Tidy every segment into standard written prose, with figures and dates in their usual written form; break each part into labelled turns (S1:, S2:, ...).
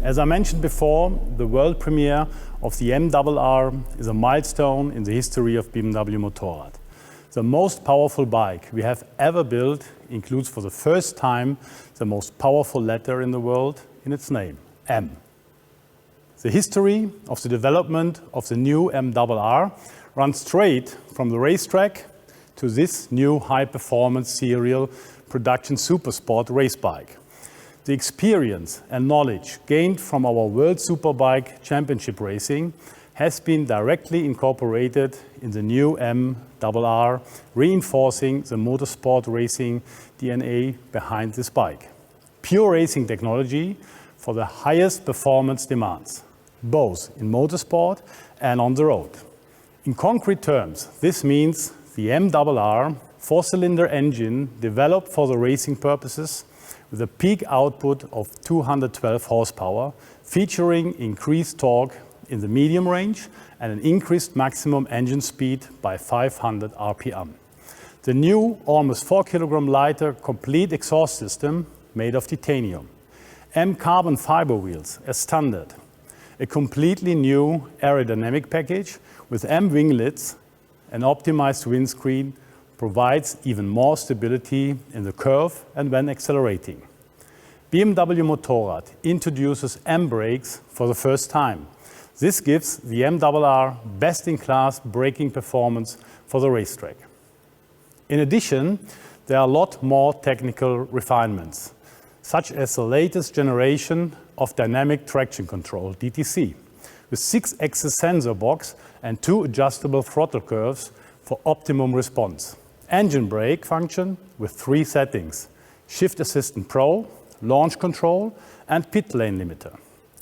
S1: As I mentioned before, the world premiere of the MRR is a milestone in the history of BMW Motorrad. The most powerful bike we have ever built includes for the first time the most powerful letter in the world in its name, M. The history of the development of the new MRR runs straight from the racetrack to this new high-performance serial production supersport race bike. The experience and knowledge gained from our World Superbike Championship racing has been directly incorporated in the new MRR, reinforcing the motorsport racing DNA behind this bike. Pure racing technology for the highest performance demands, both in motorsport and on the road. In concrete terms, this means the MRR four-cylinder engine developed for the racing purposes with a peak output of 212 horsepower, featuring increased torque in the medium range and an increased maximum engine speed by 500 RPM. The new, almost 4 kilogram lighter complete exhaust system made of titanium, M carbon fiber wheels as standard, a completely new aerodynamic package with M winglets, an optimized windscreen provides even more stability in the curve and when accelerating. BMW Motorrad introduces M brakes for the first time. This gives the MRR best-in-class braking performance for the racetrack. In addition, there are a lot more technical refinements, such as the latest generation of dynamic traction control, DTC, with 6-axis sensor box and 2 adjustable throttle curves for optimum response. Engine brake function with 3 settings, Shift Assistant Pro, Launch Control and Pit Lane Limiter.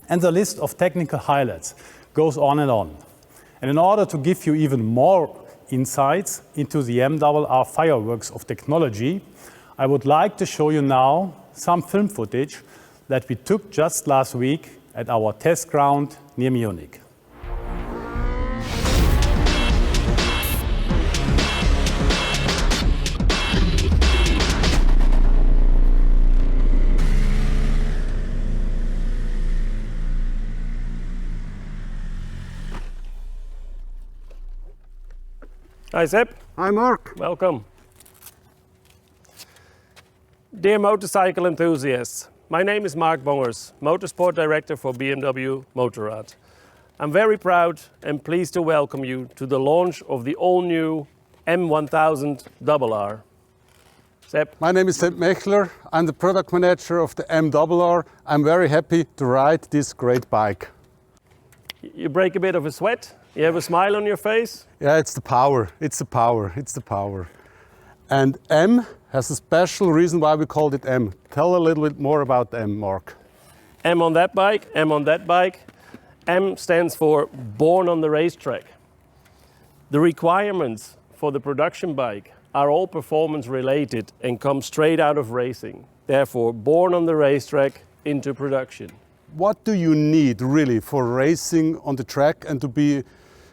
S1: And the list of technical highlights goes on. And in order to give you even more insights into the MRR fireworks of technology, I would like to show you now some film footage that we took just last week at our test ground near Munich.
S2: Hi Sepp.
S3: Hi Mark.
S2: Welcome. Dear motorcycle enthusiasts, my name is Mark Bongers, Motorsport Director for BMW Motorrad. I'm very proud and pleased to welcome you to the launch of the all-new M1000RR. Sepp.
S3: My name is Sepp Mechler. I'm the product manager of the MRR. I'm very happy to ride this great bike.
S2: You break a bit of a sweat. You have a smile on your face?
S3: Yeah, it's the power. It's the power. It's the power. And M has a special reason why we called it M. Tell a little bit more about M, Mark.
S2: M on that bike, M on that bike. M stands for Born on the Racetrack. The requirements for the production bike are all performance related and come straight out of racing. Therefore, born on the racetrack into production.
S3: What do you need really for racing on the track and to be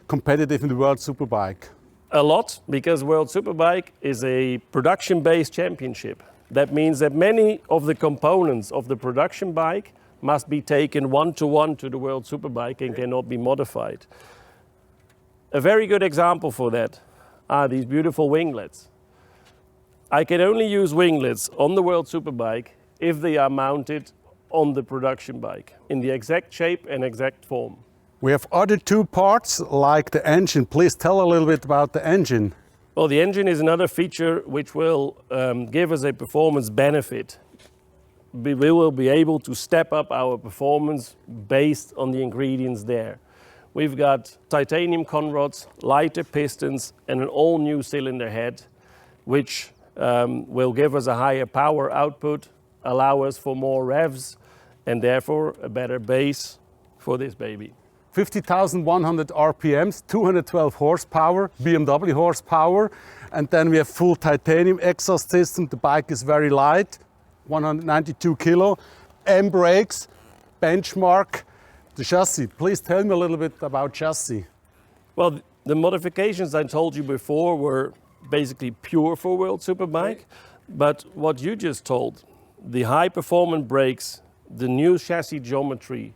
S3: competitive in the World Superbike?
S2: A lot, because World Superbike is a production-based championship. That means that many of the components of the production bike must be taken one-to-one to the World Superbike and cannot be modified. A very good example for that are these beautiful winglets. I can only use winglets on the World Superbike if they are mounted on the production bike in the exact shape and exact form.
S3: We have other 2 parts like the engine. Please tell a little bit about the engine.
S2: Well, the engine is another feature which will give us a performance benefit. We will be able to step up our performance based on the ingredients there. We've got titanium conrods, lighter pistons and an all new cylinder head, which will give us a higher power output, allow us for more revs and therefore a better base for this baby.
S3: 50,100 RPMs, 212 horsepower, BMW horsepower, and then we have full titanium exhaust system. The bike is very light, 192 kilo, M brakes, benchmark, the chassis. Please tell me a little bit about chassis.
S2: Well, the modifications I told you before were basically pure for World Superbike, but what you just told, the high performance brakes, the new chassis geometry,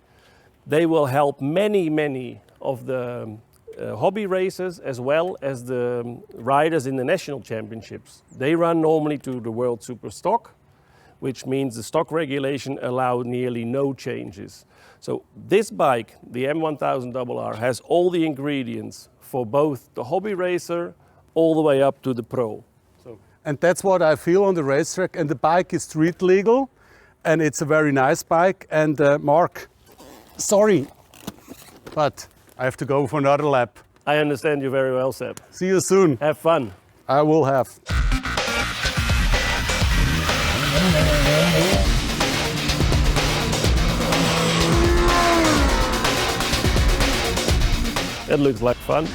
S2: They will help many of the hobby racers as well as the riders in the national championships. They run normally to the World Super Stock, which means the stock regulation allows nearly no changes. So this bike, the M1000RR, has all the ingredients for both the hobby racer all the way up to the pro.
S3: And that's what I feel on the racetrack. And the bike is street legal, and it's a very nice bike. And Mark, sorry, but I have to go for another lap.
S2: I understand you very well, Seb.
S3: See you soon.
S2: Have fun.
S3: I will have.
S2: It looks like fun.